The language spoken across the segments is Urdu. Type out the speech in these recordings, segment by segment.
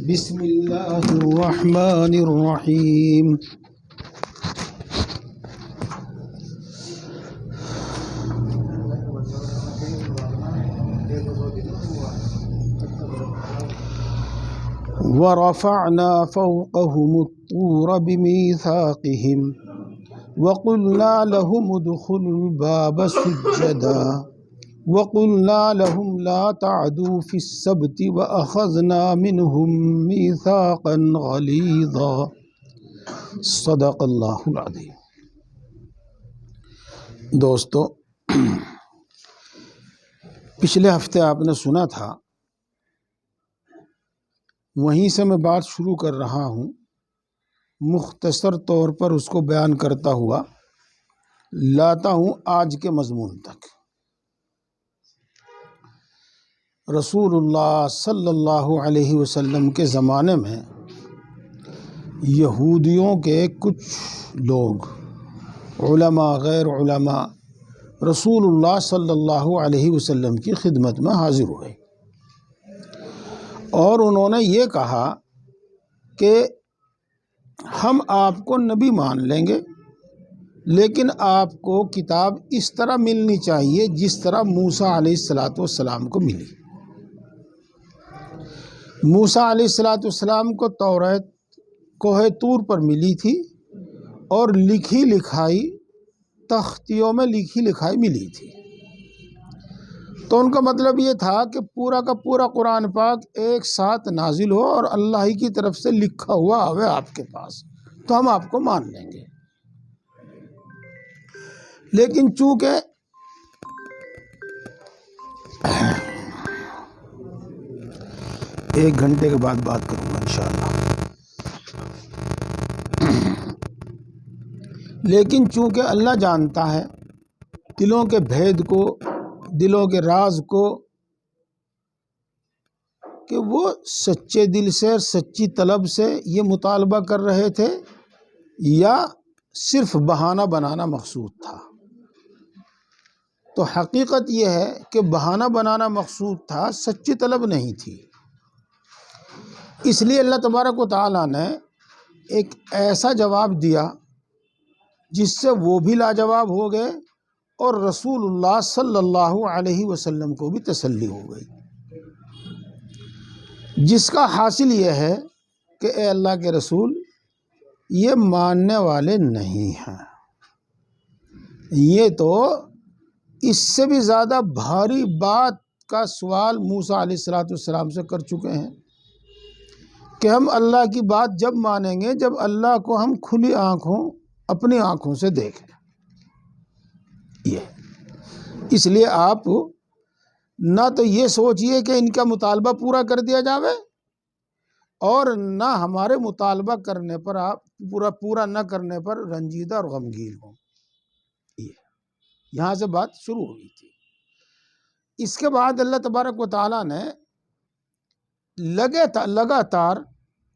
بسم اللہ الرحمن الرحیم۔ ورفعنا فوقهم الطور بميثاقهم وقلنا لهم ادخلوا الباب سجدا وقلنا لهم لا تعدوا في السبت وأخذنا منهم ميثاقا غليظا۔ صدق اللہ العظیم۔ دوستو، پچھلے ہفتے آپ نے سنا تھا، وہیں سے میں بات شروع کر رہا ہوں، مختصر طور پر اس کو بیان کرتا ہوا لاتا ہوں آج کے مضمون تک۔ رسول اللہ صلی اللہ علیہ وسلم کے زمانے میں یہودیوں کے کچھ لوگ، علماء غیر علماء، رسول اللہ صلی اللہ علیہ وسلم کی خدمت میں حاضر ہوئے اور انہوں نے یہ کہا کہ ہم آپ کو نبی مان لیں گے، لیکن آپ کو کتاب اس طرح ملنی چاہیے جس طرح موسیٰ علیہ السلام کو ملی۔ موسیٰ علیہ السلام کو توریت کوہ طور پر ملی تھی اور لکھی لکھائی تختیوں میں لکھی لکھائی ملی تھی، تو ان کا مطلب یہ تھا کہ پورا کا پورا قرآن پاک ایک ساتھ نازل ہو اور اللہ ہی کی طرف سے لکھا ہوا آوے آپ کے پاس تو ہم آپ کو مان لیں گے۔ لیکن چونکہ ایک گھنٹے کے بعد بات کروں گا انشاءاللہ، لیکن چونکہ اللہ جانتا ہے دلوں کے بھید کو، دلوں کے راز کو، کہ وہ سچے دل سے، سچی طلب سے یہ مطالبہ کر رہے تھے یا صرف بہانہ بنانا مقصود تھا۔ تو حقیقت یہ ہے کہ بہانہ بنانا مقصود تھا، سچی طلب نہیں تھی۔ اس لیے اللہ تبارک و تعالیٰ نے ایک ایسا جواب دیا جس سے وہ بھی لاجواب ہو گئے اور رسول اللہ صلی اللہ علیہ وسلم کو بھی تسلی ہو گئی، جس کا حاصل یہ ہے کہ اے اللہ کے رسول، یہ ماننے والے نہیں ہیں، یہ تو اس سے بھی زیادہ بھاری بات کا سوال موسیٰ علیہ السلام سے کر چکے ہیں کہ ہم اللہ کی بات جب مانیں گے جب اللہ کو ہم کھلی آنکھوں اپنی آنکھوں سے دیکھیں۔ یہ اس لیے آپ نہ تو یہ سوچئے کہ ان کا مطالبہ پورا کر دیا جاوے اور نہ ہمارے مطالبہ کرنے پر آپ پورا نہ کرنے پر رنجیدہ اور غمگین ہوں۔ یہاں سے بات شروع ہوئی تھی۔ اس کے بعد اللہ تبارک و تعالیٰ نے لگاتار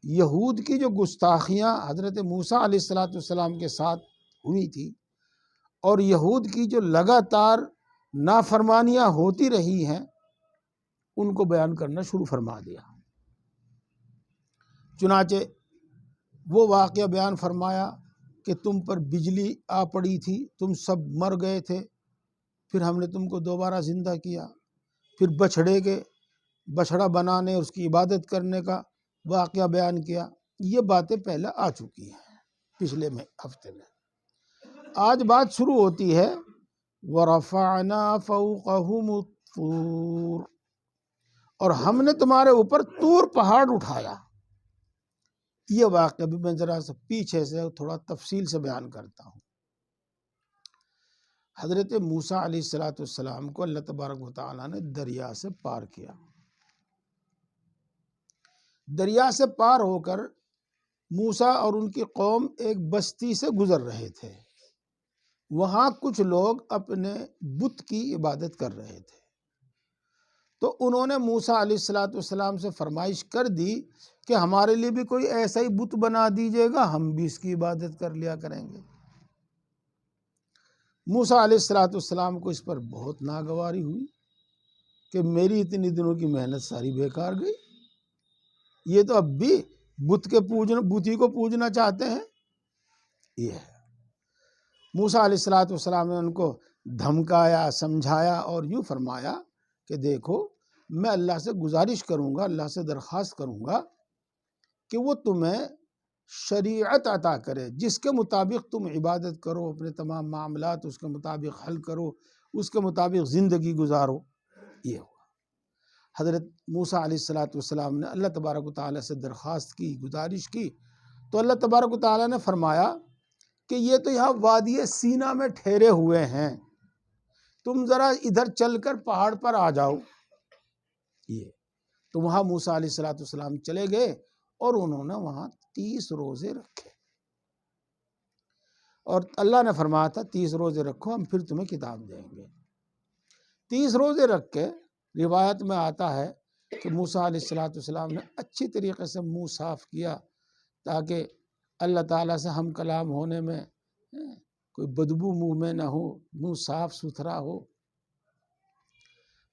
یہود کی جو گستاخیاں حضرت موسیٰ علیہ السلام کے ساتھ ہوئی تھی اور یہود کی جو لگاتار نافرمانیاں ہوتی رہی ہیں ان کو بیان کرنا شروع فرما دیا۔ چنانچہ وہ واقعہ بیان فرمایا کہ تم پر بجلی آ پڑی تھی، تم سب مر گئے تھے، پھر ہم نے تم کو دوبارہ زندہ کیا، پھر بچھڑا بنانے اس کی عبادت کرنے کا واقعہ بیان کیا۔ یہ باتیں پہلے آ چکی ہیں پچھلے ہفتے میں۔ آج بات شروع ہوتی ہے وَرَفَعْنَا فَوْقَهُمُ الطُّورَ، اور ہم نے تمہارے اوپر طور پہاڑ اٹھایا۔ یہ واقعہ بھی میں ذرا سا پیچھے سے تھوڑا تفصیل سے بیان کرتا ہوں۔ حضرت موسیٰ علیہ السلام کو اللہ تبارک و تعالیٰ نے دریا سے پار کیا۔ دریا سے پار ہو کر موسیٰ اور ان کی قوم ایک بستی سے گزر رہے تھے۔ وہاں کچھ لوگ اپنے بت کی عبادت کر رہے تھے، تو انہوں نے موسیٰ علیہ السلام سے فرمائش کر دی کہ ہمارے لیے بھی کوئی ایسا ہی بت بنا دیجیے گا، ہم بھی اس کی عبادت کر لیا کریں گے۔ موسیٰ علیہ السلام کو اس پر بہت ناگواری ہوئی کہ میری اتنی دنوں کی محنت ساری بیکار گئی، یہ تو اب بھی بتی کو پوجنا چاہتے ہیں. یہ ہے. موسیٰ علیہ السلام نے ان کو دھمکایا، سمجھایا اور یوں فرمایا کہ دیکھو میں اللہ سے گزارش کروں گا، اللہ سے درخواست کروں گا کہ وہ تمہیں شریعت عطا کرے جس کے مطابق تم عبادت کرو، اپنے تمام معاملات اس کے مطابق حل کرو، اس کے مطابق زندگی گزارو. یہ ہوا. حضرت موسیٰ علیہ السلام نے اللہ تبارک و تعالیٰ سے درخواست کی، گزارش کی، تو اللہ تبارک و تعالیٰ نے فرمایا کہ یہ تو یہاں وادی سینا میں ٹھہرے ہوئے ہیں، تم ذرا ادھر چل کر پہاڑ پر آ جاؤ. یہ تو وہاں موسیٰ علیہ السلام چلے گئے اور انہوں نے وہاں 30 روزے رکھے، اور اللہ نے فرمایا تھا 30 روزے رکھو، ہم پھر تمہیں کتاب دیں گے. 30 روزے رکھ کے روایت میں آتا ہے کہ موسیٰ علیہ السلام نے اچھی طریقے سے منہ صاف کیا تاکہ اللہ تعالیٰ سے ہم کلام ہونے میں کوئی بدبو منہ میں نہ ہو، منہ صاف ستھرا ہو.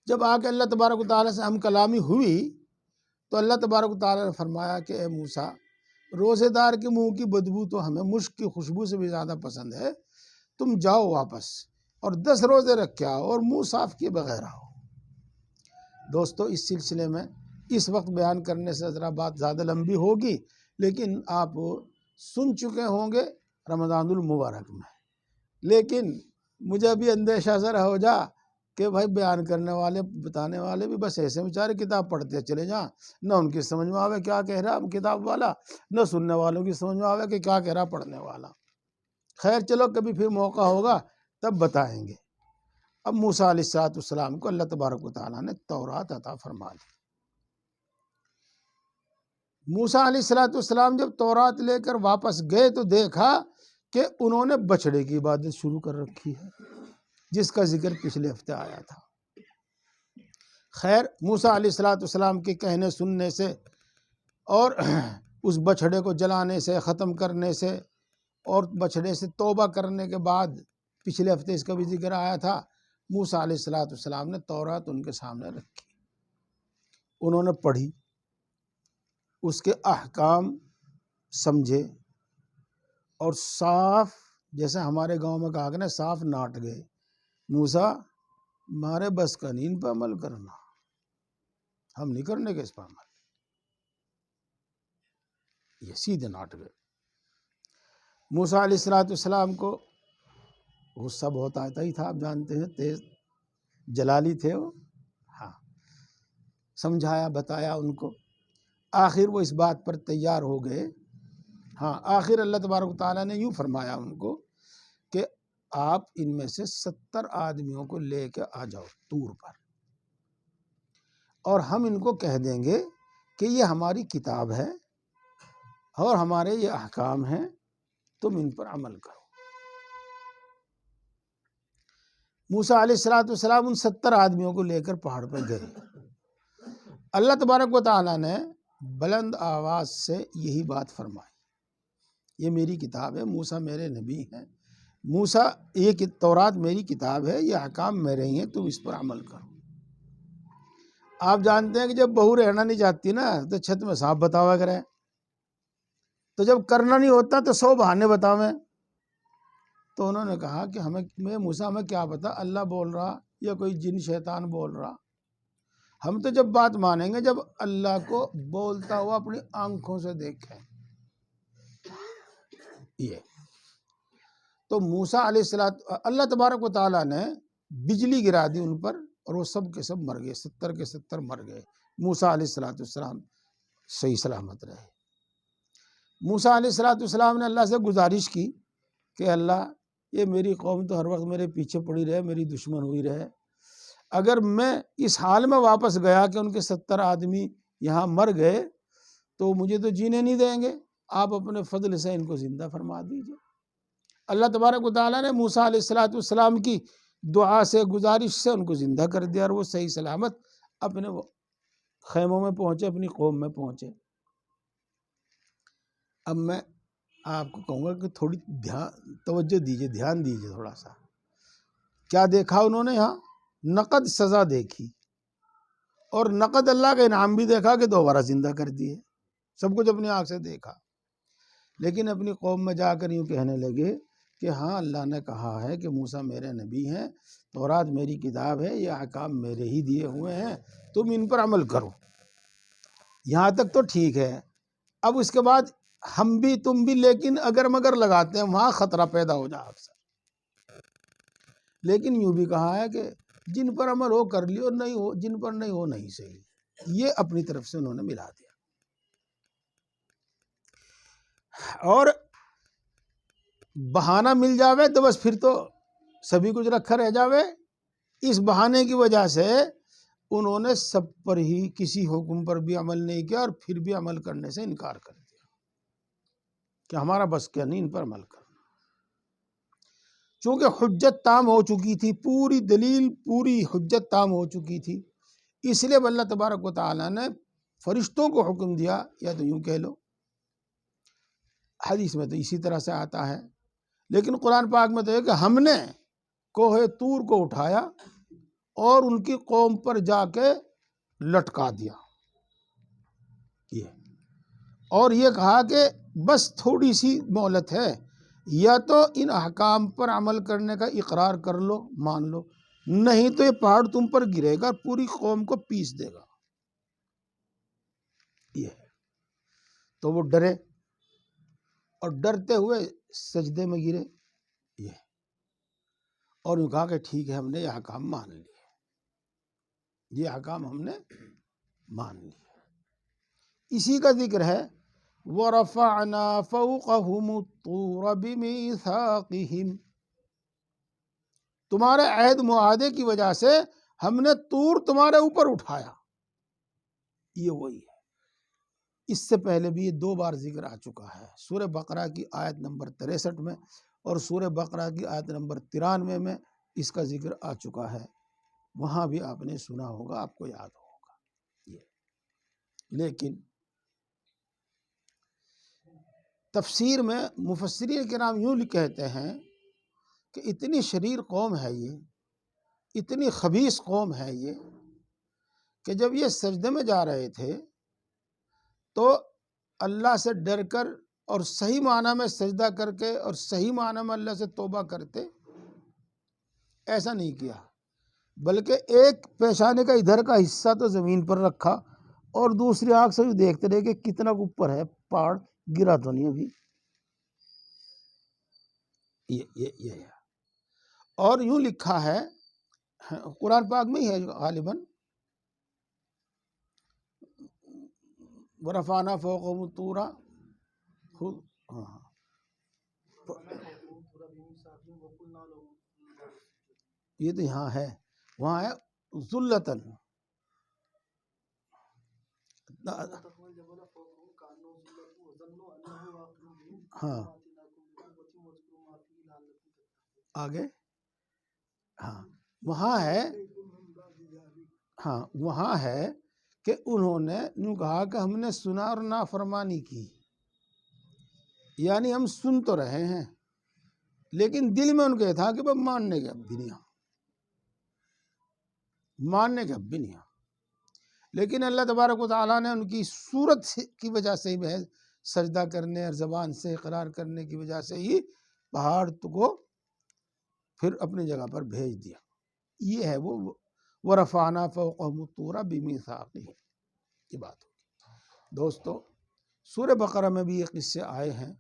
جب آ کے اللہ تبارک و تعالیٰ سے ہم کلامی ہوئی تو اللہ تبارک و تعالیٰ نے فرمایا کہ اے موسیٰ، روزے دار کے منہ کی بدبو تو ہمیں مشک کی خوشبو سے بھی زیادہ پسند ہے، تم جاؤ واپس اور 10 روزے رکھ کے آؤ اور منہ صاف کیے بغیر آؤ. دوستو اس سلسلے میں اس وقت بیان کرنے سے ذرا بات زیادہ لمبی ہوگی، لیکن آپ سن چکے ہوں گے رمضان المبارک میں. لیکن مجھے بھی اندیشہ ذرا ہو جا کہ بھائی بیان کرنے والے، بتانے والے بھی بس ایسے بیچارے کتاب پڑھتے چلے جائیں، نہ ان کی سمجھ میں آوے کیا کہہ رہا کتاب والا، نہ سننے والوں کی سمجھ میں آوے کہ کیا کہہ رہا پڑھنے والا. خیر چلو کبھی پھر موقع ہوگا تب بتائیں گے. اب موسیٰ علیہ السلام کو اللہ تبارک و تعالیٰ نے تورات عطا فرما دی. موسیٰ علیہ السلام جب تورات لے کر واپس گئے تو دیکھا کہ انہوں نے بچڑے کی عبادت شروع کر رکھی ہے، جس کا ذکر پچھلے ہفتے آیا تھا. خیر موسیٰ علیہ السلام کے کہنے سننے سے اور اس بچڑے کو جلانے سے، ختم کرنے سے اور بچڑے سے توبہ کرنے کے بعد، پچھلے ہفتے اس کا بھی ذکر آیا تھا، موسیٰ علیہ السلام نے تورات ان کے سامنے رکھی. انہوں نے پڑھی، اس کے احکام سمجھے اور صاف، جیسے ہمارے گاؤں میں کہا کہ نا صاف ناٹ گئے، موسیٰ ہمارے بس کا نہیں ان پہ عمل کرنا، ہم نہیں کرنے کے اس پہ عمل. یہ سیدھے ناٹ گئے. موسیٰ علیہ السلام کو غصہ بہت آتا ہی تھا، آپ جانتے ہیں تیز جلالی تھے وہ. ہاں سمجھایا بتایا ان کو، آخر وہ اس بات پر تیار ہو گئے. ہاں آخر اللہ تبارک و تعالیٰ نے یوں فرمایا ان کو کہ آپ ان میں سے 70 آدمیوں کو لے کے آ جاؤ طور پر، اور ہم ان کو کہہ دیں گے کہ یہ ہماری کتاب ہے اور ہمارے یہ احکام ہیں، تم ان پر عمل کرو. موسیٰ علیہ السلام ان 70 آدمیوں کو لے کر پہاڑ پر گئے. اللہ تبارک و تعالیٰ نے بلند آواز سے یہی بات فرمائی، یہ میری کتاب ہے، موسیٰ میرے نبی ہیں، موسیٰ یہ تورات میری کتاب ہے، یہ احکام میرے ہی ہیں، تم اس پر عمل کرو. آپ جانتے ہیں کہ جب بہو رہنا نہیں چاہتی نا تو چھت میں سانپ بتاوا کرے، تو جب کرنا نہیں ہوتا تو 100 بہانے بتاویں. تو انہوں نے کہا کہ میں موسیٰ ہمیں کیا پتا اللہ بول رہا یا کوئی جن شیطان بول رہا، ہم تو جب بات مانیں گے جب اللہ کو بولتا ہوا اپنی آنکھوں سے دیکھیں. یہ تو موسیٰ علیہ السلام، اللہ تبارک و تعالیٰ نے بجلی گرا دی ان پر اور وہ سب کے سب مر گئے، 70 کے 70 مر گئے. موسیٰ علیہ السلام صحیح سلامت رہے. موسیٰ علیہ السلام نے اللہ سے گزارش کی کہ اللہ یہ میری قوم تو ہر وقت میرے پیچھے پڑی رہے، میری دشمن ہوئی رہے، اگر میں اس حال میں واپس گیا کہ ان کے 70 آدمی یہاں مر گئے تو مجھے تو جینے نہیں دیں گے، آپ اپنے فضل سے ان کو زندہ فرما دیجئے. اللہ تبارک و تعالیٰ نے موسیٰ علیہ السلام کی دعا سے، گزارش سے ان کو زندہ کر دیا اور وہ صحیح سلامت اپنے خیموں میں پہنچے، اپنی قوم میں پہنچے. اب میں آپ کو کہوں گا کہ تھوڑی توجہ دیجئے، دھیان دیجئے تھوڑا سا. کیا دیکھا انہوں نے یہاں؟ نقد سزا دیکھی اور نقد اللہ کا انعام بھی دیکھا کہ دوبارہ زندہ کر دیے. سب کچھ اپنی آنکھ سے دیکھا، لیکن اپنی قوم میں جا کر یوں کہنے لگے کہ ہاں اللہ نے کہا ہے کہ موسیٰ میرے نبی ہیں، تورات میری کتاب ہے، یہ احکام میرے ہی دیے ہوئے ہیں، تم ان پر عمل کرو، یہاں تک تو ٹھیک ہے۔ اب اس کے بعد ہم بھی تم بھی لیکن اگر مگر لگاتے ہیں، وہاں خطرہ پیدا ہو جائے اکثر۔ لیکن یوں بھی کہا ہے کہ جن پر عمل ہو کر لیو، نہیں ہو جن پر نہیں ہو نہیں صحیح، یہ اپنی طرف سے انہوں نے ملا دیا۔ اور بہانہ مل جاوے تو بس پھر تو سبھی کچھ رکھا رہ جاوے۔ اس بہانے کی وجہ سے انہوں نے سب پر ہی کسی حکم پر بھی عمل نہیں کیا، اور پھر بھی عمل کرنے سے انکار کر دیا کہ ہمارا بس کیا نہیں ان پر عمل کرنا۔ چونکہ حجت تام ہو چکی تھی، پوری دلیل پوری حجت تام ہو چکی تھی، اس لیے اللہ تبارک و تعالیٰ نے فرشتوں کو حکم دیا، یا تو یوں کہہ لو حدیث میں تو اسی طرح سے آتا ہے، لیکن قرآن پاک میں تو ہے کہ ہم نے کوہ طور کو اٹھایا اور ان کی قوم پر جا کے لٹکا دیا، یہ اور یہ کہا کہ بس تھوڑی سی مہلت ہے، یا تو ان احکام پر عمل کرنے کا اقرار کر لو، مان لو، نہیں تو یہ پہاڑ تم پر گرے گا، پوری قوم کو پیس دے گا۔ یہ تو وہ ڈرے اور ڈرتے ہوئے سجدے میں گرے، یہ اور یوں کہا کہ ٹھیک ہے ہم نے یہ احکام مان لیے، یہ احکام ہم نے مان لیے۔ اسی کا ذکر ہے وَرَفَعْنَا فَوْقَهُمُ الطُّورَ بِمِيثَاقِهِمْ، تمہارے عہد معاہدے کی وجہ سے ہم نے طور تمہارے اوپر اٹھایا، یہ وہی ہے۔ اس سے پہلے بھی یہ 2 بار ذکر آ چکا ہے، سورہ بقرہ کی آیت نمبر 63 میں اور سورہ بقرہ کی آیت نمبر 93 میں اس کا ذکر آ چکا ہے، وہاں بھی آپ نے سنا ہوگا، آپ کو یاد ہوگا یہ۔ لیکن تفسیر میں مفسرین کرام یوں کہتے ہیں کہ اتنی شریر قوم ہے یہ، اتنی خبیث قوم ہے یہ، کہ جب یہ سجدے میں جا رہے تھے تو اللہ سے ڈر کر اور صحیح معنی میں سجدہ کر کے اور صحیح معنی میں اللہ سے توبہ کرتے، ایسا نہیں کیا، بلکہ ایک پیشانے کا ادھر کا حصہ تو زمین پر رکھا اور دوسری آنکھ سے دیکھتے رہے کہ کتنا اوپر ہے پہاڑ، گرا تو نہیں ابھی، یہ ہے۔ اور یوں لکھا ہے قرآن پاک میں ہی ہے غالباً، وَرَفَعْنَا فَوْقَهُمُ الطُّورَ، یہ تو یہاں ہے، وہاں ہے ذُلَّةً، ہاں آگے، ہاں وہاں ہے، ہاں وہاں ہے کہ انہوں نے یوں کہا کہ ہم نے سنا اور نافرمانی کی، یعنی ہم سن تو رہے ہیں لیکن دل میں ان کے تھا کہ ماننے کے اب بھی نہیں، ماننے کے اب بھی نہیں۔ لیکن اللہ تبارک و تعالیٰ نے ان کی صورت کی وجہ سے ہی سجدہ کرنے اور زبان سے اقرار کرنے کی وجہ سے ہی پہاڑ کو پھر اپنی جگہ پر بھیج دیا۔ یہ ہے وہ وَرَفَعْنَا فَوْقَهُمُ الطُّورَ بِمِيثَاقِهِمْ کی بات ہوگی۔ دوستو سورہ بقرہ میں بھی یہ قصے آئے ہیں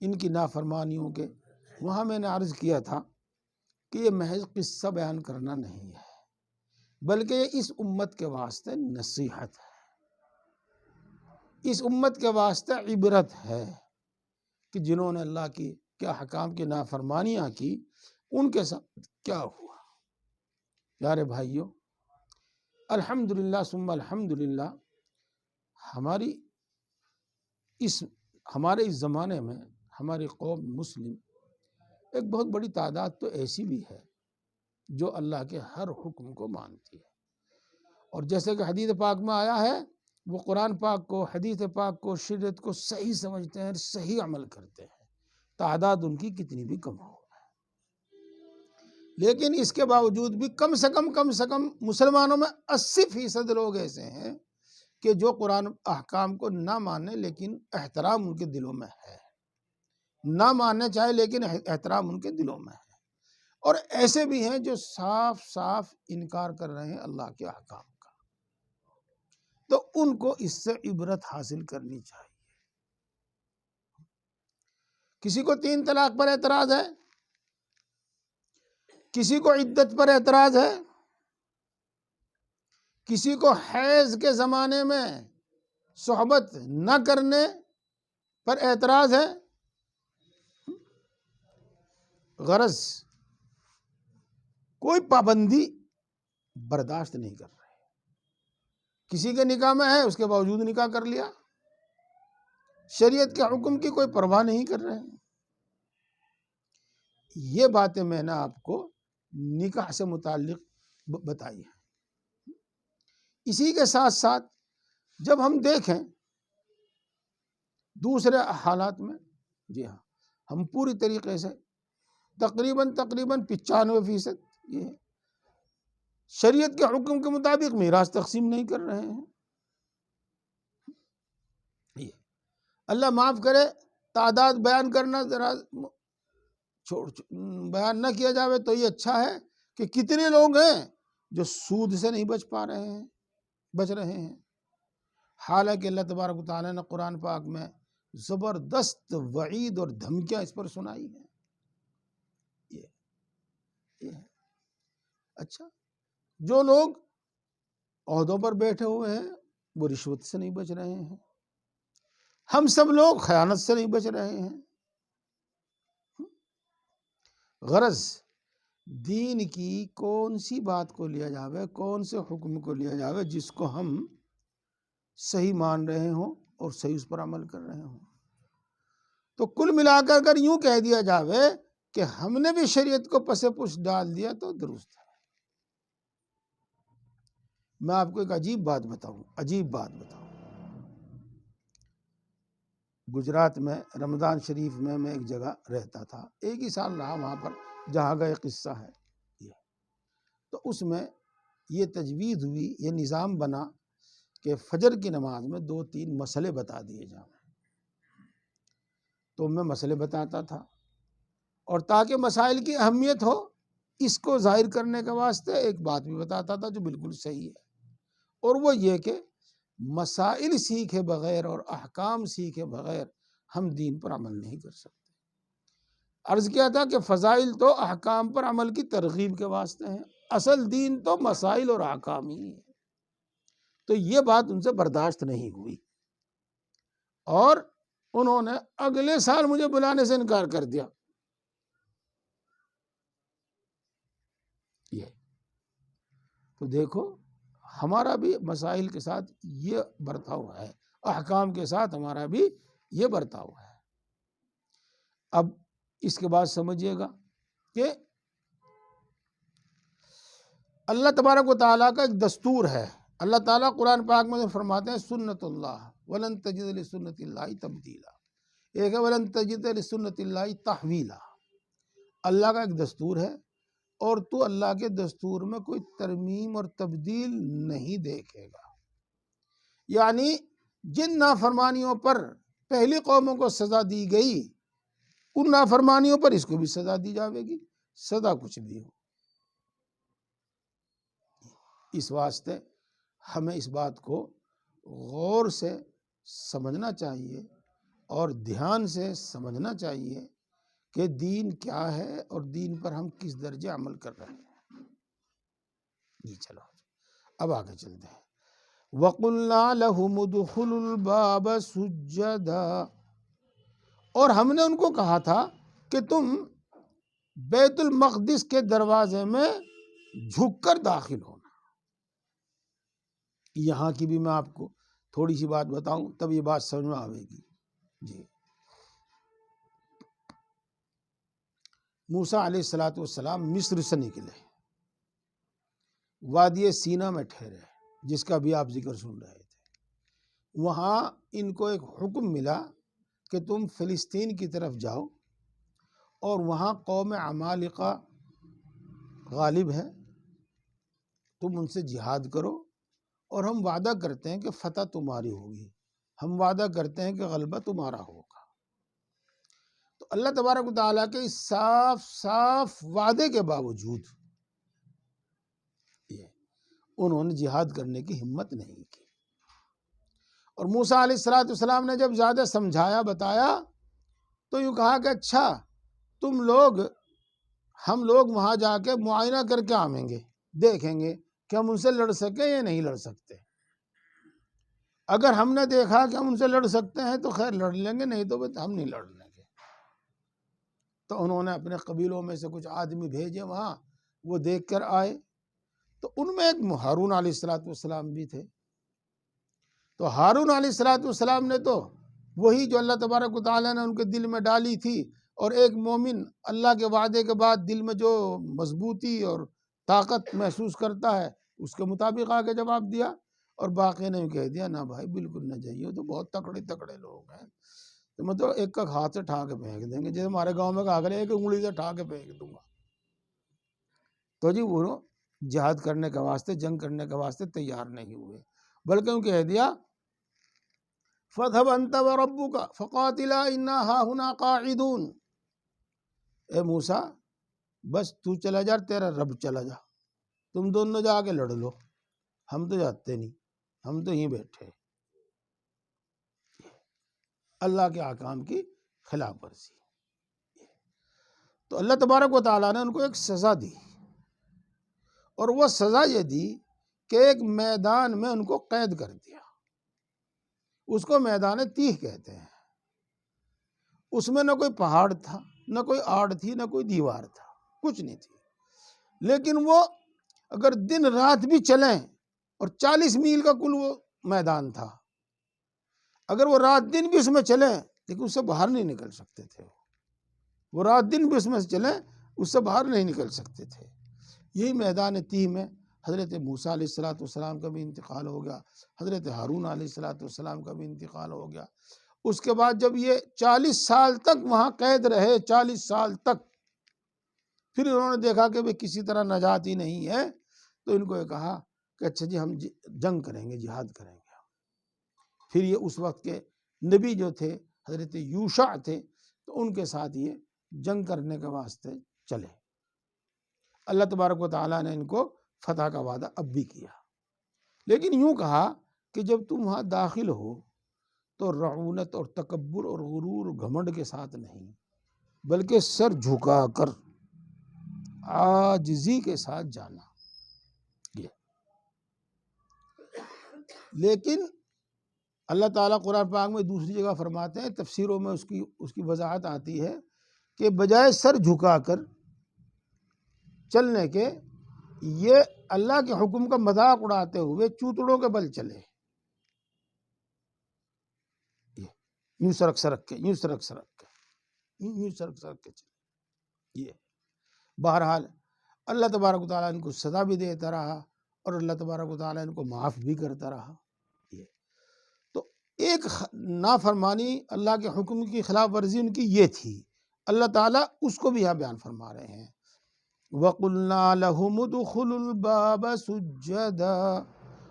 ان کی نافرمانیوں کے، وہاں میں نے عرض کیا تھا کہ یہ محض قصہ بیان کرنا نہیں ہے، بلکہ یہ اس امت کے واسطے نصیحت ہے، اس امت کے واسطے عبرت ہے کہ جنہوں نے اللہ کی کیا حکام کی نافرمانیاں کی، ان کے ساتھ کیا ہوا۔ پیارے بھائیوں، الحمدللہ ثم الحمدللہ، ہمارے اس زمانے میں ہماری قوم مسلم ایک بہت بڑی تعداد تو ایسی بھی ہے جو اللہ کے ہر حکم کو مانتی ہے، اور جیسے کہ حدیث پاک میں آیا ہے وہ قرآن پاک کو، حدیث پاک کو، شریعت کو صحیح سمجھتے ہیں، صحیح عمل کرتے ہیں، تعداد ان کی کتنی بھی کم ہو۔ لیکن اس کے باوجود بھی کم سے کم مسلمانوں میں 80% لوگ ایسے ہیں کہ جو قرآن احکام کو نہ مانے لیکن احترام ان کے دلوں میں ہے، نہ ماننے چاہے لیکن احترام ان کے دلوں میں ہے، اور ایسے بھی ہیں جو صاف صاف انکار کر رہے ہیں اللہ کے احکام کا، تو ان کو اس سے عبرت حاصل کرنی چاہیے۔ کسی کو 3 طلاق پر اعتراض ہے، کسی کو عدت پر اعتراض ہے، کسی کو حیض کے زمانے میں صحبت نہ کرنے پر اعتراض ہے، غرض کوئی پابندی برداشت نہیں کر رہے، کسی کے نکاح میں ہے اس کے باوجود نکاح کر لیا، شریعت کے حکم کی کوئی پرواہ نہیں کر رہے۔ یہ باتیں میں نے آپ کو نکاح سے متعلق بتائی ہیں۔ اسی کے ساتھ ساتھ جب ہم دیکھیں دوسرے حالات میں، جی ہاں، ہم پوری طریقے سے تقریباً 95% یہ شریعت کے حکم کے مطابق میراث تقسیم نہیں کر رہے ہیں۔ یہ اللہ معاف کرے، تعداد بیان کرنا ذرا بیان نہ کیا جاوے تو یہ اچھا ہے کہ کتنے لوگ ہیں جو سود سے نہیں بچ رہے ہیں، حالانکہ اللہ تبارک و تعالیٰ نے قرآن پاک میں زبردست وعید اور دھمکیاں اس پر سنائی ہیں۔ یہ ہے۔ اچھا، جو لوگ عہدوں پر بیٹھے ہوئے ہیں وہ رشوت سے نہیں بچ رہے ہیں، ہم سب لوگ خیانت سے نہیں بچ رہے ہیں۔ غرض دین کی کون سی بات کو لیا جاوے، کون سے حکم کو لیا جاوے جس کو ہم صحیح مان رہے ہوں اور صحیح اس پر عمل کر رہے ہوں، تو کل ملا کر اگر یوں کہہ دیا جاوے کہ ہم نے بھی شریعت کو پس پش ڈال دیا تو درست ہے۔ میں آپ کو ایک عجیب بات بتاؤں، گجرات میں رمضان شریف میں ایک جگہ رہتا تھا، ایک ہی سال رہا وہاں پر، جہاں کا ایک قصہ ہے یہ، تو اس میں یہ تجویز ہوئی، یہ نظام بنا کہ فجر کی نماز میں 2-3 مسئلے بتا دیے جائیں، تو میں مسئلے بتاتا تھا، اور تاکہ مسائل کی اہمیت ہو اس کو ظاہر کرنے کے واسطے ایک بات بھی بتاتا تھا جو بالکل صحیح ہے، اور وہ یہ کہ مسائل سیکھے بغیر اور احکام سیکھے بغیر ہم دین پر عمل نہیں کر سکتے۔ عرض کیا تھا کہ فضائل تو احکام پر عمل کی ترغیب کے واسطے ہیں، اصل دین تو مسائل اور احکام ہی ہے۔ تو یہ بات ان سے برداشت نہیں ہوئی، اور انہوں نے اگلے سال مجھے بلانے سے انکار کر دیا۔ یہ تو دیکھو ہمارا بھی مسائل کے ساتھ یہ برتاؤ ہے، احکام کے ساتھ ہمارا بھی یہ برتاؤ ہے۔ اب اس کے بعد سمجھیے گا کہ اللہ تبارک و تعالیٰ کا ایک دستور ہے، اللہ تعالیٰ قرآن پاک میں فرماتے ہیں سنت اللہ ولن تجد لسنت اللہ تبدیلا، ایک ہے ولن تجد لسنت اللہ تحویلا، اللہ کا ایک دستور ہے اور تو اللہ کے دستور میں کوئی ترمیم اور تبدیل نہیں دیکھے گا۔ یعنی جن نافرمانیوں پر پہلی قوموں کو سزا دی گئی ان نافرمانیوں پر اس کو بھی سزا دی جاوے گی، سزا کچھ بھی ہو۔ اس واسطے ہمیں اس بات کو غور سے سمجھنا چاہیے اور دھیان سے سمجھنا چاہیے کہ دین کیا ہے اور دین پر ہم کس درجے عمل کر رہے ہیں۔ جی چلو اب آگے چلتے ہیں۔ وَقُلْنَا لَهُمُ ادْخُلُوا الْبَابَ سُجَّدًا، اور ہم نے ان کو کہا تھا کہ تم بیت المقدس کے دروازے میں جھک کر داخل ہونا۔ یہاں کی بھی میں آپ کو تھوڑی سی بات بتاؤں تب یہ بات سمجھ میں آئے گی۔ جی موسیٰ علیہ السلام مصر سے نکلے، وادی سینا میں ٹھہرے، جس کا بھی آپ ذکر سن رہے تھے۔ وہاں ان کو ایک حکم ملا کہ تم فلسطین کی طرف جاؤ، اور وہاں قوم عمالقہ غالب ہے، تم ان سے جہاد کرو اور ہم وعدہ کرتے ہیں کہ فتح تمہاری ہوگی، ہم وعدہ کرتے ہیں کہ غلبہ تمہارا ہوگا۔ تو اللہ تبارک و تعالیٰ کے اس صاف صاف وعدے کے باوجود انہوں نے جہاد کرنے کی ہمت نہیں کی۔ اور موسیٰ علیہ السلام نے جب زیادہ سمجھایا بتایا تو یوں کہا کہ اچھا ہم لوگ وہاں جا کے معائنہ کر کے آئیں گے، دیکھیں گے کہ ہم ان سے لڑ سکیں یا نہیں لڑ سکتے۔ اگر ہم نے دیکھا کہ ہم ان سے لڑ سکتے ہیں تو خیر لڑ لیں گے، نہیں تو ہم نہیں لڑنے گے۔ تو انہوں نے اپنے قبیلوں میں سے کچھ آدمی بھیجے وہاں، وہ دیکھ کر آئے۔ تو ان میں ایک ہارون علیہ السلام بھی تھے۔ تو ہارون علیہ السلام نے تو وہی جو اللہ تبارک و تعالیٰ نے ان کے دل میں ڈالی تھی، اور ایک مومن اللہ کے وعدے کے بعد دل میں جو مضبوطی اور طاقت محسوس کرتا ہے اس کے مطابق آگے جواب دیا۔ اور باقی نے کہہ دیا نہ بھائی بالکل نہ جائیے، تو بہت تکڑے لوگ ہیں، تو مطلب ایک کا ہاتھ سے ٹھا کے پھینک دیں گے، جیسے ہمارے گاؤں میں کہا کرے ایک انگلی سے ٹھا کے پھینک دوں گا۔ تو جی وہ جہاد کرنے کے واسطے، جنگ کرنے کے واسطے تیار نہیں ہوئے، بلکہ ان کہہ دیا فَاذْهَبْ أَنْتَ وَرَبُّكَ فَقَاتِلَا إِنَّا هَاهُنَا قَاعِدُونَ، اے موسیٰ بس تو چلا جا، تیرا رب چلا جا، تم دونوں جا کے لڑ لو، ہم تو جاتے نہیں، ہم تو یہیں بیٹھے۔ اللہ کے احکام کی خلاف ورزی۔ تو اللہ تبارک و تعالیٰ نے ان کو ایک سزا دی، اور وہ سزا یہ دی کہ ایک میدان میں ان کو قید کر دیا۔ اس کو میدان تیہ کہتے ہیں۔ اس میں نہ کوئی پہاڑ تھا، نہ کوئی آڑ تھی، نہ کوئی دیوار تھا، کچھ نہیں تھی، لیکن وہ اگر دن رات بھی چلیں، اور 40 میل کا کل وہ میدان تھا، اگر وہ رات دن بھی اس میں چلیں لیکن اس سے باہر نہیں نکل سکتے تھے، وہ رات دن بھی اس میں چلیں اس سے باہر نہیں نکل سکتے تھے۔ یہی میدان تیہ میں حضرت موسیٰ علیہ السلام کا بھی انتقال ہو گیا، حضرت ہارون علیہ السلام کا بھی انتقال ہو گیا۔ اس کے بعد جب یہ 40 سال تک وہاں قید رہے، 40 سال تک، پھر انہوں نے دیکھا کہ وہ کسی طرح نجات ہی نہیں ہے، تو ان کو یہ کہا کہ اچھا جی ہم جنگ کریں گے، جہاد کریں گے۔ پھر یہ اس وقت کے نبی جو تھے حضرت یوشع تھے، تو ان کے ساتھ یہ جنگ کرنے کے واسطے چلے۔ اللہ تبارک و تعالیٰ نے ان کو فتح کا وعدہ اب بھی کیا، لیکن یوں کہا کہ جب تم وہاں داخل ہو تو رعونت اور تکبر اور غرور اور گھمنڈ کے ساتھ نہیں، بلکہ سر جھکا کر عاجزی کے ساتھ جانا۔ لیکن اللہ تعالیٰ قرآن پاک میں دوسری جگہ فرماتے ہیں، تفسیروں میں اس کی وضاحت آتی ہے کہ بجائے سر جھکا کر چلنے کے، یہ اللہ کے حکم کا مذاق اڑاتے ہوئے چوتڑوں کے بل چلے، یوں سرک کے چلے۔ یہ بہرحال اللہ تبارک و تعالیٰ ان کو سزا بھی دیتا رہا، اور اللہ تبارک و تعالیٰ ان کو معاف بھی کرتا رہا۔ تو ایک نافرمانی، اللہ کے حکم کی خلاف ورزی ان کی یہ تھی، اللہ تعالیٰ اس کو بھی یہاں بیان فرما رہے ہیں۔ وَقُلْنَا لَهُمُ ادْخُلُوا الْبَابَ سُجَّدًا،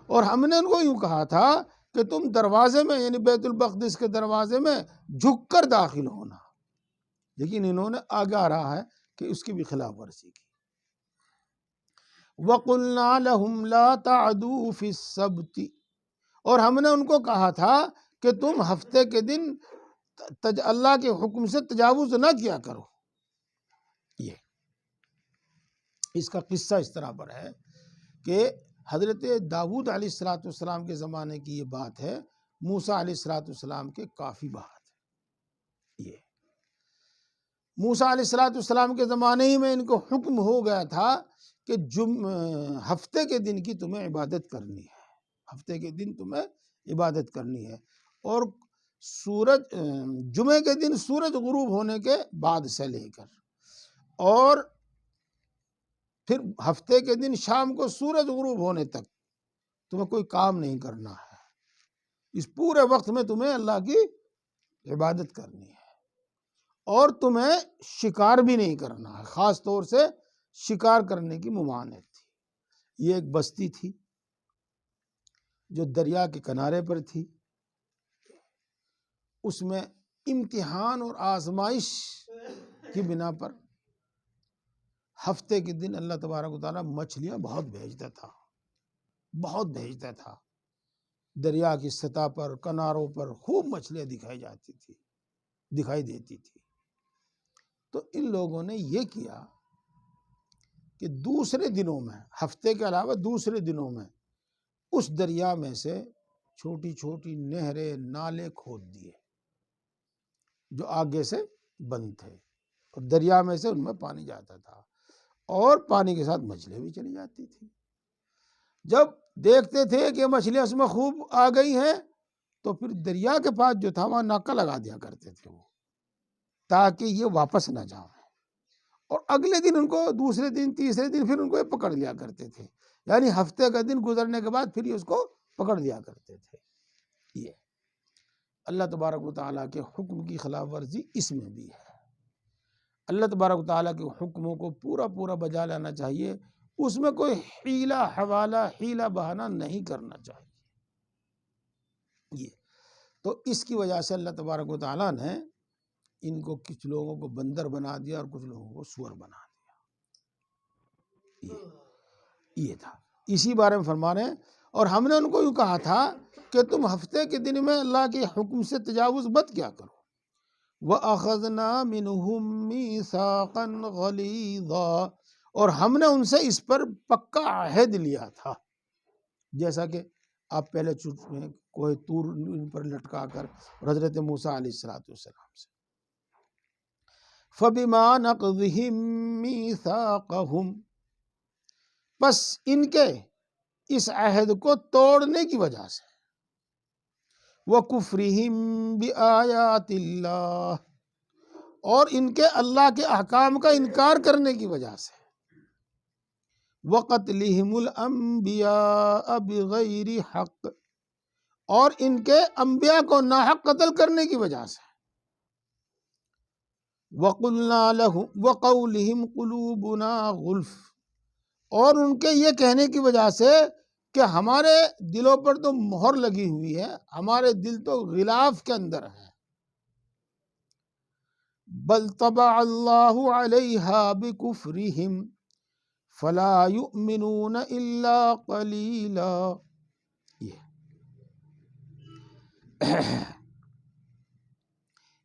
اور ہم نے ان کو یوں کہا تھا کہ تم دروازے میں، یعنی بیت المقدس کے دروازے میں جھک کر داخل ہونا، لیکن انہوں نے آگے آ رہا ہے کہ اس کی بھی خلاف ورزی کی۔ وَقُلْنَا لَهُمْ لَا تَعْدُوا فِي السَّبْتِ، اور ہم نے ان کو کہا تھا کہ تم ہفتے کے دن اللہ کے حکم سے تجاوز نہ کیا کرو۔ یہ اس کا قصہ اس طرح پر ہے کہ حضرت داؤد علیہ السلام کے زمانے کی یہ بات ہے، موسیٰ علیہ السلام کے کافی بعد۔ یہ موسیٰ علیہ السلام کے زمانے ہی میں ان کو حکم ہو گیا تھا کہ ہفتے کے دن کی تمہیں عبادت کرنی ہے، ہفتے کے دن تمہیں عبادت کرنی ہے، اور جمعے کے دن سورج غروب ہونے کے بعد سے لے کر، اور پھر ہفتے کے دن شام کو سورج غروب ہونے تک تمہیں کوئی کام نہیں کرنا ہے، اس پورے وقت میں تمہیں اللہ کی عبادت کرنی ہے، اور تمہیں شکار بھی نہیں کرنا ہے، خاص طور سے شکار کرنے کی ممانعت تھی۔ یہ ایک بستی تھی، جو دریا کے کنارے پر تھی، اس میں امتحان اور آزمائش کی بنا پر ہفتے کے دن اللہ تبارک و تعالیٰ مچھلیاں بہت بھیجتا تھا، دریا کی سطح پر کناروں پر خوب مچھلیاں دکھائی دیتی تھی۔ تو ان لوگوں نے یہ کیا کہ دوسرے دنوں میں، ہفتے کے علاوہ دوسرے دنوں میں، اس دریا میں سے چھوٹی چھوٹی نہریں، نالے کھود دیے جو آگے سے بند تھے، اور دریا میں سے ان میں پانی جاتا تھا، اور پانی کے ساتھ مچھلیاں بھی چلی جاتی تھی۔ جب دیکھتے تھے کہ مچھلیاں اس میں خوب آ گئی ہیں تو پھر دریا کے پاس جو تھا وہاں ناکا لگا دیا کرتے تھے وہ، تاکہ یہ واپس نہ جائیں، اور اگلے دن ان کو، دوسرے دن، تیسرے دن پھر ان کو یہ پکڑ لیا کرتے تھے، یعنی ہفتے کا دن گزرنے کے بعد پھر یہ اس کو پکڑ لیا کرتے تھے۔ یہ اللہ تبارک و تعالیٰ کے حکم کی خلاف ورزی اس میں بھی ہے۔ اللہ تبارک و تعالیٰ کے حکموں کو پورا پورا بجا لانا چاہیے، اس میں کوئی حیلہ حوالہ، حیلہ بہانہ نہیں کرنا چاہیے۔ یہ تو اس کی وجہ سے اللہ تبارک و تعالیٰ نے ان کو کچھ لوگوں کو بندر بنا دیا اور کچھ لوگوں کو سور بنا دیا۔ یہ تھا، اسی بارے میں فرمانے، اور ہم نے ان کو یوں کہا تھا کہ تم ہفتے کے دن میں اللہ کے حکم سے تجاوز مت کیا کرو۔ وَأَخَذْنَا مِنْهُمْ مِيثَاقًا غَلِيظًا، اور ہم نے ان سے اس پر پکا عہد لیا تھا، جیسا کہ آپ پہلے کوہ طور ان پر لٹکا کر حضرت موسیٰ علیہ السلام سے۔ فَبِمَا نَقْضِهِمْ مِيثَاقَهُمْ، بس ان کے اس عہد کو توڑنے کی وجہ سے، وَكُفْرِهِمْ بِآيَاتِ اللَّهِ، اور ان کے اللہ کے احکام کا انکار کرنے کی وجہ سے، وَقَتْلِهِمُ الْأَنْبِيَاءَ بِغَيْرِ حَقٍّ، اور ان کے انبیاء کو ناحق قتل کرنے کی وجہ سے، وَقُلْنَا لَهُمْ وَقَوْلِهِمْ قُلُوبُنَا غُلْفٌ، اور ان کے یہ کہنے کی وجہ سے کہ ہمارے دلوں پر تو مہر لگی ہوئی ہے، ہمارے دل تو غلاف کے اندر ہے۔ بل طبع اللہ علیہا بکفرہم فلا یؤمنون الا قلیلا۔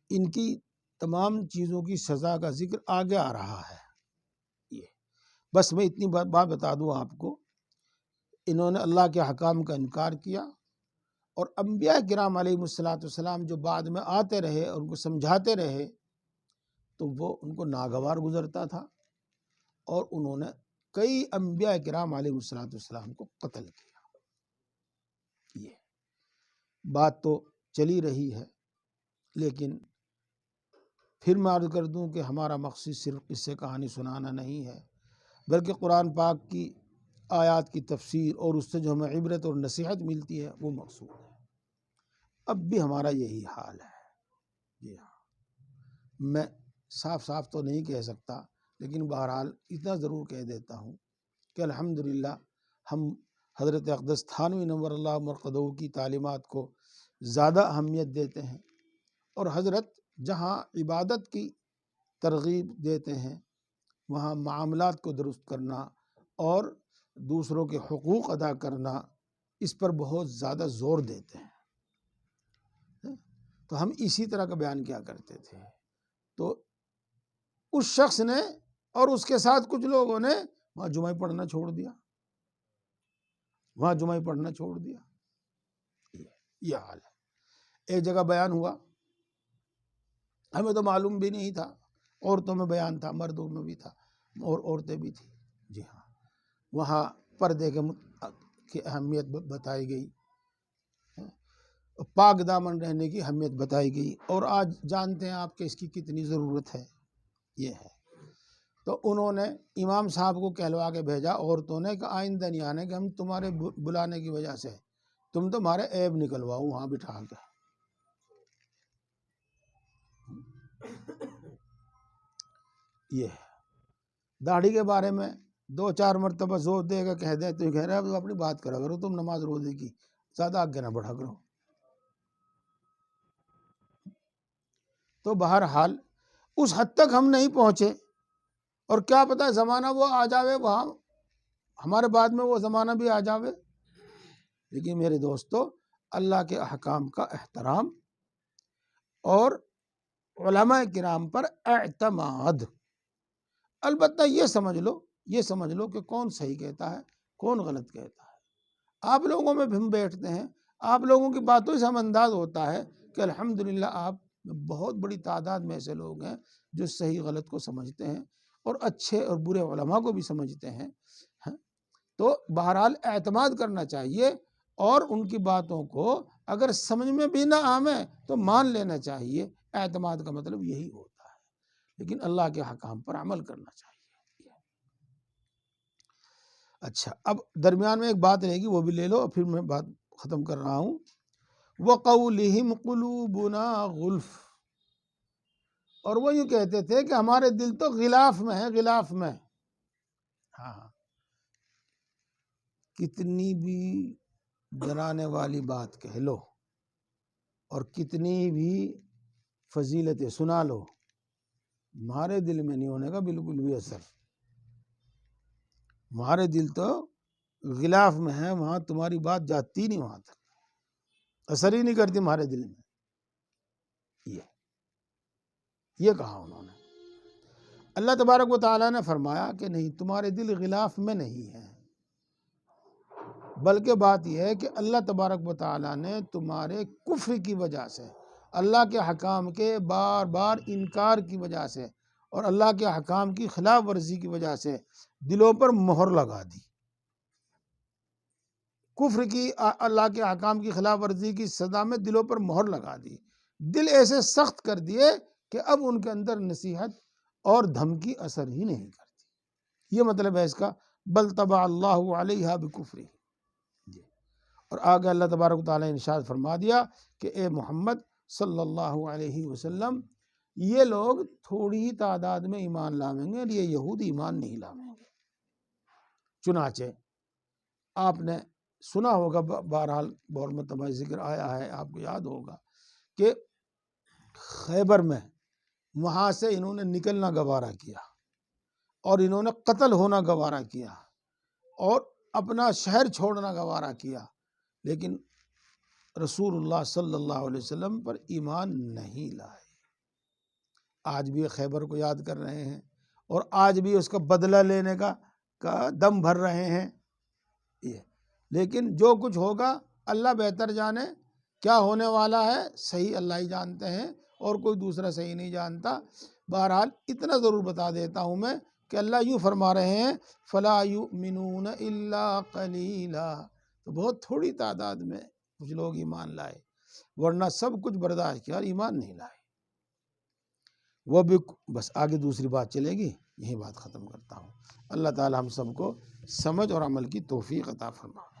ان کی تمام چیزوں کی سزا کا ذکر آگے آ رہا ہے۔ یہ بس میں اتنی بات بتا دوں آپ کو، انہوں نے اللہ کے حکام کا انکار کیا، اور انبیاء کرام علیہ السلام جو بعد میں آتے رہے اور ان کو سمجھاتے رہے تو وہ ان کو ناگوار گزرتا تھا، اور انہوں نے کئی انبیاء کرام علیہ السلام کو قتل کیا۔ یہ بات تو چلی رہی ہے، لیکن پھر میں عرض کر دوں کہ ہمارا مقصد صرف قصے کہانی سنانا نہیں ہے، بلکہ قرآن پاک کی آیات کی تفسیر اور اس سے جو ہمیں عبرت اور نصیحت ملتی ہے وہ مقصود ہے۔ اب بھی ہمارا یہی حال ہے۔ جی ہاں، میں صاف تو نہیں کہہ سکتا، لیکن بہرحال اتنا ضرور کہہ دیتا ہوں کہ الحمدللہ ہم حضرت اقدس تھانوی نور اللہ مرقدہ کی تعلیمات کو زیادہ اہمیت دیتے ہیں، اور حضرت جہاں عبادت کی ترغیب دیتے ہیں وہاں معاملات کو درست کرنا اور دوسروں کے حقوق ادا کرنا، اس پر بہت زیادہ زور دیتے ہیں۔ تو ہم اسی طرح کا بیان کیا کرتے تھے، تو اس شخص نے اور اس کے ساتھ کچھ لوگوں نے وہاں جمعہ پڑھنا چھوڑ دیا، یہ حال ہے۔ ایک جگہ بیان ہوا، ہمیں تو معلوم بھی نہیں تھا، عورتوں میں بیان تھا، مردوں میں بھی تھا، اور عورتیں بھی تھیں۔ جی ہاں، وہاں پردے کی اہمیت بتائی گئی، پاک دامن رہنے کی اہمیت بتائی گئی، اور آج جانتے ہیں آپ کہ اس کی کتنی ضرورت ہے۔ یہ ہے، تو انہوں نے امام صاحب کو کہلوا کے بھیجا عورتوں نے کہ آئندہ نہیں آنے کہ ہم تمہارے بلانے کی وجہ سے تم تمہارے عیب نکلواؤ وہاں بٹھا کے۔ یہ داڑھی کے بارے میں 2-4 مرتبہ زور دے گا کہہ دیں تو کہہ رہا ہے اپنی بات کرا کرو تم نماز روزے کی، زیادہ آگے نہ بڑھا کرو۔ تو بہرحال اس حد تک ہم نہیں پہنچے، اور کیا پتہ زمانہ وہ آ جاوے، وہاں ہمارے بعد میں وہ زمانہ بھی آ جاوے۔ لیکن میرے دوستو، اللہ کے احکام کا احترام اور علماء کرام پر اعتماد، البتہ یہ سمجھ لو کہ کون صحیح کہتا ہے کون غلط کہتا ہے۔ آپ لوگوں میں بھی ہم بیٹھتے ہیں، آپ لوگوں کی باتوں سے ہم انداز ہوتا ہے کہ الحمدللہ آپ بہت بڑی تعداد میں ایسے لوگ ہیں جو صحیح غلط کو سمجھتے ہیں اور اچھے اور برے علماء کو بھی سمجھتے ہیں۔ تو بہرحال اعتماد کرنا چاہیے، اور ان کی باتوں کو اگر سمجھ میں بھی نہ آویں تو مان لینا چاہیے۔ اعتماد کا مطلب یہی ہوتا ہے، لیکن اللہ کے حکام پر عمل کرنا چاہیے۔ اچھا، اب درمیان میں ایک بات رہے گی، وہ بھی لے لو، اور پھر میں بات ختم کر رہا ہوں۔ وَقَوْلِهِمْ قُلُوبُنَا غُلْفٌ، اور وہ یوں کہتے تھے کہ ہمارے دل تو غلاف میں ہے، غلاف میں۔ ہاں، کتنی بھی ڈرانے والی بات کہہ لو اور کتنی بھی فضیلتیں سنا لو، ہمارے دل میں نہیں ہونے کا بالکل بھی اثر۔ ہمارے دل تو غلاف میں ہے، وہاں تمہاری بات جاتی نہیں، وہاں تک اثر ہی نہیں کرتی ہمارے دل میں۔ یہ کہا انہوں نے۔ اللہ تبارک و تعالیٰ نے فرمایا کہ نہیں، تمہارے دل غلاف میں نہیں ہے، بلکہ بات یہ ہے کہ اللہ تبارک و تعالیٰ نے تمہارے کفر کی وجہ سے، اللہ کے حکام کے بار بار انکار کی وجہ سے اور اللہ کے حکام کی خلاف ورزی کی وجہ سے دلوں پر مہر لگا دی۔ کفر کی، اللہ کے حکام کی خلاف ورزی کی سزا میں دلوں پر مہر لگا دی، دل ایسے سخت کر دیے کہ اب ان کے اندر نصیحت اور دھمکی اثر ہی نہیں کرتی۔ یہ مطلب ہے اس کا، بل طبع اللہ علیہا بکفرہ۔ اور آگے اللہ تبارک و تعالیٰ نے ارشاد فرما دیا کہ اے محمد صلی اللہ علیہ وسلم، یہ لوگ تھوڑی ہی تعداد میں ایمان لاویں گے، یہ یہود ایمان نہیں لاویں گے۔ چنانچہ آپ نے سنا ہوگا، بہرحال بہت مرتبہ ذکر آیا ہے، آپ کو یاد ہوگا کہ خیبر میں وہاں سے انہوں نے نکلنا گوارا کیا، اور انہوں نے قتل ہونا گوارا کیا، اور اپنا شہر چھوڑنا گوارا کیا، لیکن رسول اللہ صلی اللہ علیہ وسلم پر ایمان نہیں لائے۔ آج بھی خیبر کو یاد کر رہے ہیں، اور آج بھی اس کا بدلہ لینے کا دم بھر رہے ہیں۔ لیکن جو کچھ ہوگا اللہ بہتر جانے، کیا ہونے والا ہے صحیح اللہ ہی جانتے ہیں، اور کوئی دوسرا صحیح نہیں جانتا۔ بہرحال اتنا ضرور بتا دیتا ہوں میں کہ اللہ یوں فرما رہے ہیں، فَلَا يُؤْمِنُونَ إِلَّا قَلِيلًا، تو بہت تھوڑی تعداد میں کچھ لوگ ایمان لائے، ورنہ سب کچھ برداشت کیا اور ایمان نہیں لائے۔ وہ بھی بس آگے دوسری بات چلے گی، یہی بات ختم کرتا ہوں۔ اللہ تعالی ہم سب کو سمجھ اور عمل کی توفیق عطا فرمائے۔